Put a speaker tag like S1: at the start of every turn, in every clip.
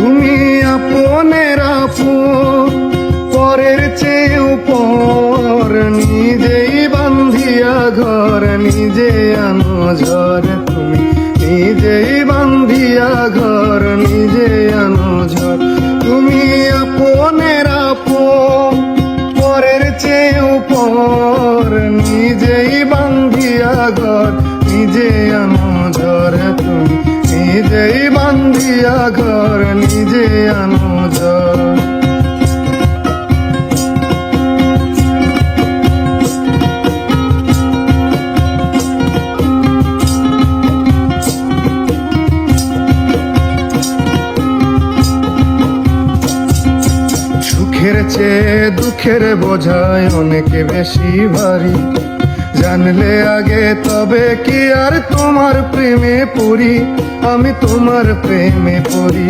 S1: তুমি আপনের আপন, পরের চেয়েও পর, নিজেই বান্ধিয়া ঘর, নিজে আনো ঝড়। তুমি নিজেই বান্ধিয়া ঘর, নিজে আনো ঝড়। তুমি আপনের আপন, পরের চেয়েও পর, নিজেই বান্ধিয়া ঘর, নিজে আনো ঝড়। তুমি নিজেই বান্ধিয়া ঘর, নিজে আনো ঝড়। সুখের চেয়ে দুঃখের বোঝায় অনেক বেশি ভারী, জানলে আগে তবে কি আর তোমার প্রেমে পড়ি, আমি তোমার প্রেমে পড়ি।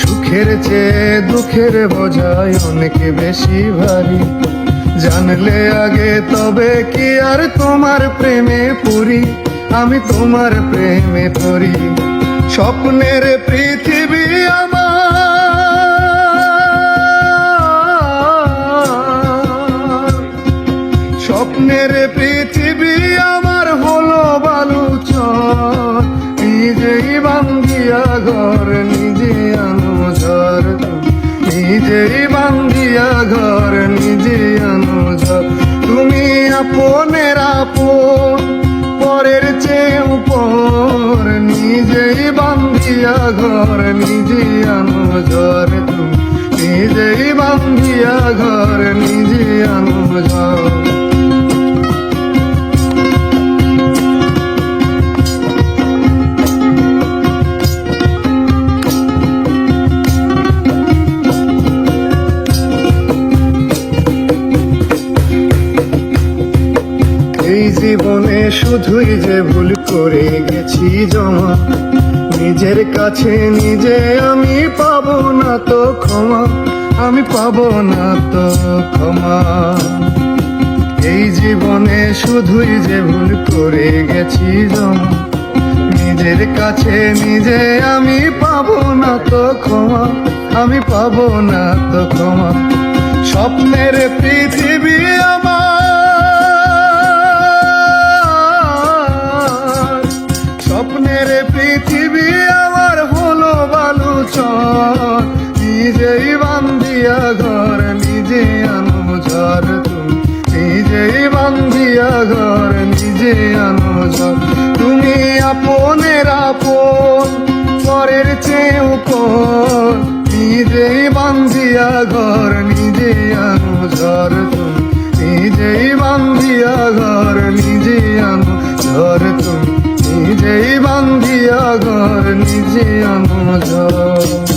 S1: সুখের চেয়ে দুঃখের বোঝায় অনেক বেশি ভারী, জানলে আগে তবে কি আর তোমার প্রেমে পড়ি, আমি তোমার প্রেমে পড়ি। স্বপ্নের পৃথিবী আমার, স্বপ্নের পৃথিবী আমার হলো বালুচর, নিজেই বান্ধিয়া ঘর, নিজে আনো ঝড়। নিজেই বান্ধিয়া ঘর, নিজে আনো ঝড়। তুমি আপনের আপন, পরের চেয়েও পর, নিজেই বান্ধিয়া ঘর, নিজে আনো ঝড়। তুমি নিজেই বান্ধিয়া ঘর, নিজে আনো ঝড়। এই জীবনে শুধুই যে ভুল করে গেছি জমা, নিজের কাছে নিজে আমি পাবো না তো ক্ষমা, আমি পাবো না তো ক্ষমা। এই জীবনে শুধুই যে ভুল করে গেছি জমা, নিজের কাছে নিজে আমি পাবো না তো ক্ষমা, আমি পাবো না তো ক্ষমা। স্বপ্নের পৃথিবী আমার, স্বপ্নের পৃথিবী আমার হলো বালুচর, নিজেই বান্ধিয়া ঘর, নিজে আনো ঝড়। তুমি নিজেই বান্ধিয়া ঘর, নিজে আনো ঝড়। তুমি আপনের আপন, পরের চেয়েও পর, নিজেই বান্ধিয়া ঘর, নিজে আনো ঝড়। তুমি নিজেই বান্ধিয়া ঘর, নিজে আনো ঝড়। তুমি নিজেই বান্ধিয়া ঘর, নিজে আনো ঝড়।